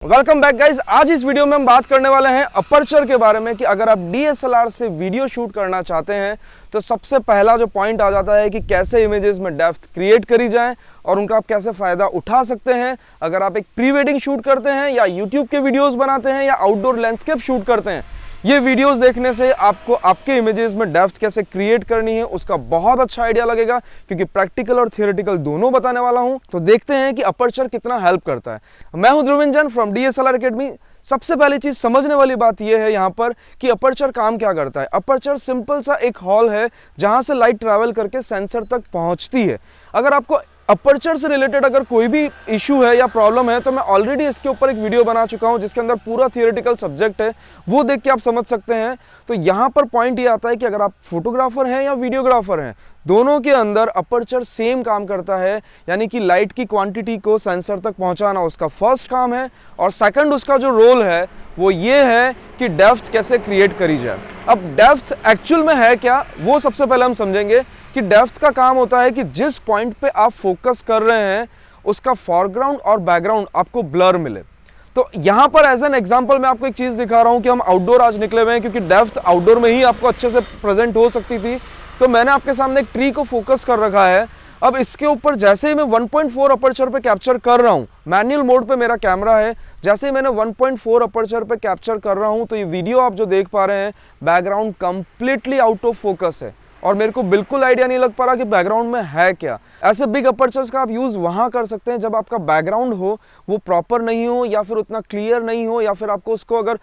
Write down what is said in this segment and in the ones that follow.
Welcome back guys. आज इस video में हम बात करने वाले हैं अपर्चर के बारे में कि अगर आप DSLR से वीडियो शूट करना चाहते हैं तो सबसे पहला जो पॉइंट आ जाता है कि कैसे इमेजेस में डेप्थ क्रिएट करी जाए और उनका आप कैसे फ़ायदा उठा सकते हैं। अगर आप एक प्री वेडिंग शूट करते हैं या यूट्यूब के वीडियोज़ बनाते हैं या आउटडोर लैंडस्केप शूट करते हैं, ये वीडियोस देखने से आपको आपके इमेजेस में डेप्थ कैसे क्रिएट करनी है उसका बहुत अच्छा आइडिया लगेगा, क्योंकि प्रैक्टिकल और थियोरेटिकल दोनों बताने वाला हूं। तो देखते हैं कि अपर्चर कितना हेल्प करता है। मैं हूं ध्रुविंजन फ्रॉम DSLR एकेडमी। सबसे पहली चीज समझने वाली बात यह है यहाँ पर कि अपर्चर काम क्या करता है। अपर्चर सिंपल सा एक हॉल है जहां से लाइट ट्रैवल करके सेंसर तक पहुंचती है। अगर आपको अपर्चर से रिलेटेड अगर कोई भी इशू है या प्रॉब्लम है तो मैं ऑलरेडी इसके ऊपर एक वीडियो बना चुका हूं जिसके अंदर पूरा थियोरेटिकल सब्जेक्ट है, वो देख के आप समझ सकते हैं। तो यहां पर पॉइंट ये आता है कि अगर आप फोटोग्राफर हैं या वीडियोग्राफर हैं, दोनों के अंदर अपर्चर सेम काम करता है, यानी कि लाइट की क्वांटिटी को सेंसर तक पहुंचाना उसका फर्स्ट काम है। और सेकंड उसका जो रोल है वो ये है कि डेप्थ कैसे क्रिएट करी जाए। अब डेप्थ एक्चुअल में है क्या, वो सबसे पहले हम समझेंगे कि डेप्थ का काम होता है कि जिस पॉइंट पे आप फोकस कर रहे हैं उसका फॉरग्राउंड और बैकग्राउंड आपको ब्लर मिले। तो यहां पर एज एन एग्जांपल मैं आपको एक चीज दिखा रहा हूं कि हम आउटडोर आज निकले हुए हैं, क्योंकि डेप्थ आउटडोर में ही आपको अच्छे से प्रेजेंट हो सकती थी। तो मैंने आपके सामने एक ट्री को फोकस कर रखा है। अब इसके ऊपर जैसे ही मैं 1.4 अपर्चर पे कैप्चर कर रहा हूं, मैनुअल मोड पे मेरा कैमरा है, जैसे ही मैंने 1.4 अपर्चर पे कैप्चर कर रहा हूं तो ये वीडियो आप जो देख पा रहे हैं, background completely out of focus है और मेरे को बिल्कुल आइडिया नहीं लग पा रहा कि बैकग्राउंड में है क्या। ऐसे बिग अपर्चर्स का आप यूज वहां कर सकते हैं जब आपका बैकग्राउंड हो वो प्रॉपर नहीं हो या फिर उतना क्लियर नहीं हो, या फिर आपको उसको अगर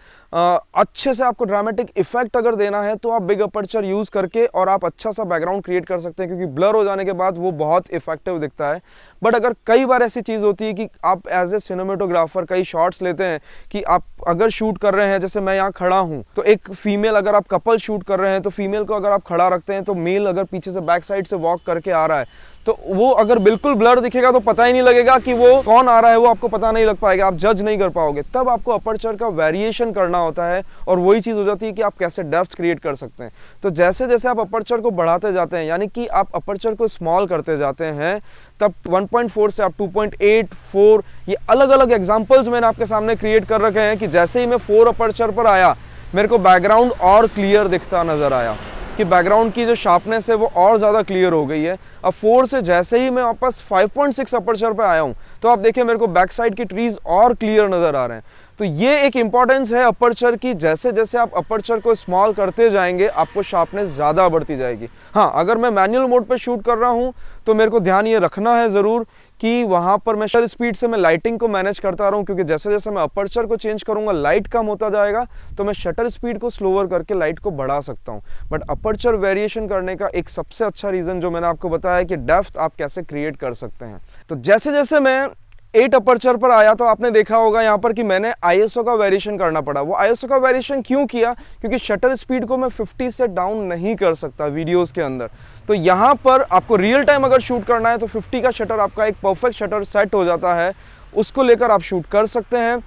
अच्छे से आपको ड्रामेटिक इफेक्ट अगर देना है तो आप बिग अपर्चर यूज करके और आप अच्छा सा बैकग्राउंड क्रिएट कर सकते हैं, क्योंकि ब्लर हो जाने के बाद वो बहुत इफेक्टिव दिखता है। बट अगर कई बार ऐसी चीज होती है कि आप एज ए सिनेमेटोग्राफर कई शॉट्स लेते हैं कि आप अगर शूट कर रहे हैं, जैसे मैं यहाँ खड़ा हूँ तो एक फीमेल, अगर आप कपल शूट कर रहे हैं तो फीमेल को अगर आप खड़ा रखते हैं तो मेल अगर पीछे से बैक साइड से वॉक करके आ रहा है तो वो अगर बिल्कुल ब्लर दिखेगा तो पता ही नहीं लगेगा कि वो कौन आ रहा है, वो आपको पता नहीं लग पाएगा, आप जज नहीं कर पाओगे। तब आपको अपर्चर का वेरिएशन करना होता है और वही चीज हो जाती है कि आप कैसे डेप्थ क्रिएट कर सकते हैं। तो जैसे जैसे आप अपर्चर को बढ़ाते जाते हैं, यानी कि आप अपर्चर को स्मॉल करते जाते हैं, तब 1.4 से आप 2.8, 4, ये अलग अलग एग्जांपल्स मैंने आपके सामने क्रिएट कर रखे हैं कि जैसे ही मैं 4 अपर्चर पर आया मेरे को बैकग्राउंड और क्लियर दिखता नजर आया, कि बैकग्राउंड की जो शार्पनेस है वो और ज़्यादा क्लियर हो गई है। अब 4 से जैसे ही मैं वापस 5.6 अपर्चर पे आया हूँ तो आप देखिए मेरे को बैक साइड की ट्रीज और क्लियर नज़र आ रहे हैं। तो ये एक इंपॉर्टेंस है अपर्चर की, जैसे जैसे आप अपर्चर को स्मॉल करते जाएंगे आपको शार्पनेस ज़्यादा बढ़ती जाएगी। हाँ, अगर मैं मैनुअल मोड पे शूट कर रहा हूँ तो मेरे को ध्यान ये रखना है ज़रूर कि वहाँ पर मैं शटर स्पीड से मैं लाइटिंग को मैनेज करता रहूँ, क्योंकि जैसे जैसे मैं अपर्चर को चेंज करूँगा लाइट कम होता जाएगा, तो मैं शटर स्पीड को स्लोअर करके लाइट को बढ़ा सकता हूँ। बट अपर्चर वेरिएशन करने का एक सबसे अच्छा रीज़न जो मैंने आपको बताया है कि डेप्थ आप कैसे क्रिएट कर सकते हैं। तो जैसे जैसे मैं 8 अपर्चर पर आया तो आपने देखा होगा यहाँ पर कि मैंने ISO का वेरिएशन करना पड़ा। वो ISO का वेरिएशन क्यों किया, क्योंकि शटर स्पीड को मैं 50 से डाउन नहीं कर सकता वीडियोस के अंदर। तो यहाँ पर आपको रियल टाइम अगर शूट करना है तो 50 का शटर आपका एक परफेक्ट शटर सेट हो जाता है, उसको लेकर आप शूट कर सकते हैं।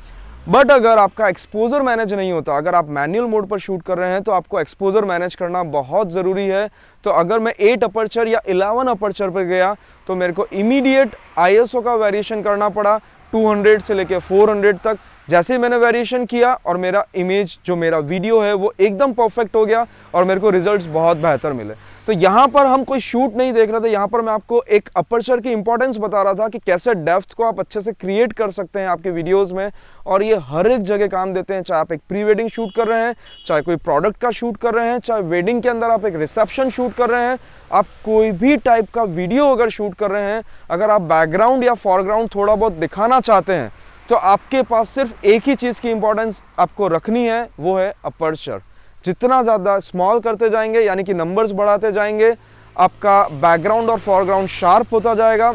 बट अगर आपका एक्सपोजर मैनेज नहीं होता, अगर आप मैनुअल मोड पर शूट कर रहे हैं तो आपको एक्सपोजर मैनेज करना बहुत ज़रूरी है। तो अगर मैं 8 अपर्चर या 11 अपर्चर पर गया तो मेरे को इमीडिएट ISO का वेरिएशन करना पड़ा 200 से लेकर 400 तक। जैसे ही मैंने वेरिएशन किया और मेरा इमेज जो मेरा वीडियो है वो एकदम परफेक्ट हो गया और मेरे को रिजल्ट्स बहुत बेहतर मिले। तो यहाँ पर हम कोई शूट नहीं देख रहे थे, यहाँ पर मैं आपको एक अपर्चर की इंपॉर्टेंस बता रहा था कि कैसे डेप्थ को आप अच्छे से क्रिएट कर सकते हैं आपके वीडियोस में, और ये हर एक जगह काम देते हैं। चाहे आप एक प्री वेडिंग शूट कर रहे हैं, चाहे कोई प्रोडक्ट का शूट कर रहे हैं, चाहे वेडिंग के अंदर आप एक रिसेप्शन शूट कर रहे हैं, आप कोई भी टाइप का वीडियो अगर शूट कर रहे हैं, अगर आप बैकग्राउंड या फॉरग्राउंड थोड़ा बहुत दिखाना चाहते हैं तो आपके पास सिर्फ एक ही चीज़ की इंपॉर्टेंस आपको रखनी है, वो है अपर्चर। जितना ज़्यादा स्मॉल करते जाएंगे, यानी कि नंबर्स बढ़ाते जाएंगे, आपका बैकग्राउंड और फॉरग्राउंड शार्प होता जाएगा,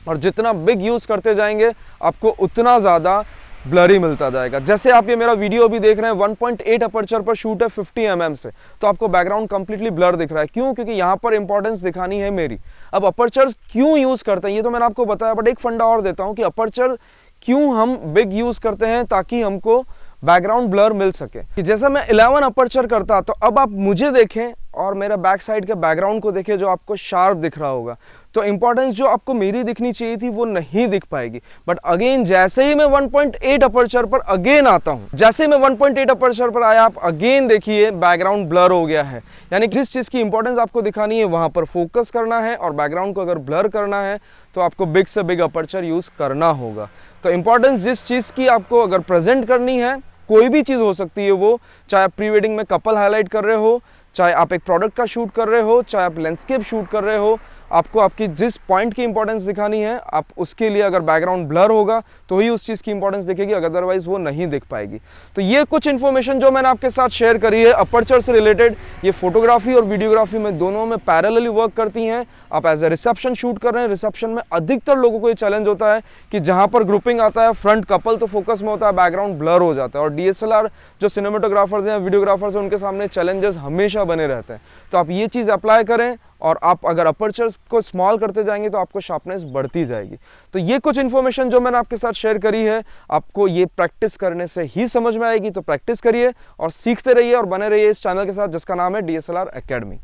और जितना बिग यूज़ करते जाएंगे आपको उतना ज़्यादा ब्लरी मिलता जाएगा। जैसे आप ये मेरा वीडियो अभी देख रहे हैं 1.8 अपर्चर पर शूट है 50 mm से, तो आपको बैकग्राउंड कंप्लीटली ब्लर दिख रहा है। क्यों? क्योंकि यहाँ पर इंपॉर्टेंस दिखानी है मेरी। अब अपर्चर्स क्यों यूज़ करते हैं ये तो मैंने आपको बताया, बट एक फंडा और देता हूँ कि अपर्चर क्यों हम बिग यूज़ करते हैं, ताकि हमको बैकग्राउंड ब्लर मिल सके। कि जैसा मैं 11 अपर्चर करता तो अब आप मुझे देखें और मेरा बैक साइड के बैकग्राउंड को देखें जो आपको शार्प दिख रहा होगा, तो इंपॉर्टेंस जो आपको मेरी दिखनी चाहिए थी वो नहीं दिख पाएगी। बट अगेन जैसे ही मैं 1.8 अपर्चर पर अगेन आता हूं, जैसे ही मैं 1.8 अपर्चर पर आया, आप अगेन देखिए बैकग्राउंड ब्लर हो गया है। यानी जिस चीज की इंपॉर्टेंस आपको दिखानी है वहां पर फोकस करना है, और बैकग्राउंड को अगर ब्लर करना है तो आपको बिग से बिग अपर्चर यूज करना होगा। तो इंपॉर्टेंस जिस चीज की आपको अगर प्रेजेंट करनी है, कोई भी चीज हो सकती है वो, चाहे आप प्री वेडिंग में कपल हाईलाइट कर रहे हो, चाहे आप एक प्रोडक्ट का शूट कर रहे हो, चाहे आप लैंडस्केप शूट कर रहे हो, आपको आपकी जिस पॉइंट की इंपॉर्टेंस दिखानी है, आप उसके लिए अगर बैकग्राउंड ब्लर होगा तो ही उस चीज़ की इंपॉर्टेंस दिखेगी, अदरवाइज वो नहीं दिख पाएगी। तो ये कुछ इन्फॉर्मेशन जो मैंने आपके साथ शेयर करी है अपर्चर से रिलेटेड, ये फोटोग्राफी और वीडियोग्राफी में दोनों में पैरेलली वर्क करती हैं। आप एज ए रिसेप्शन शूट कर रहे हैं, रिसेप्शन में अधिकतर लोगों को ये चैलेंज होता है कि जहां पर ग्रुपिंग आता है, फ्रंट कपल तो फोकस में होता है, बैकग्राउंड ब्लर हो जाता है। और डीएसएलआर जो सिनेमेटोग्राफर्स हैं, वीडियोग्राफर्स हैं, उनके सामने चैलेंजेस हमेशा बने रहते हैं। तो आप ये चीज़ अप्लाई करें, और आप अगर अपर्चर्स को स्मॉल करते जाएंगे तो आपको शार्पनेस बढ़ती जाएगी। तो ये कुछ इन्फॉर्मेशन जो मैंने आपके साथ शेयर करी है, आपको ये प्रैक्टिस करने से ही समझ में आएगी। तो प्रैक्टिस करिए और सीखते रहिए और बने रहिए इस चैनल के साथ जिसका नाम है DSLR एकेडमी।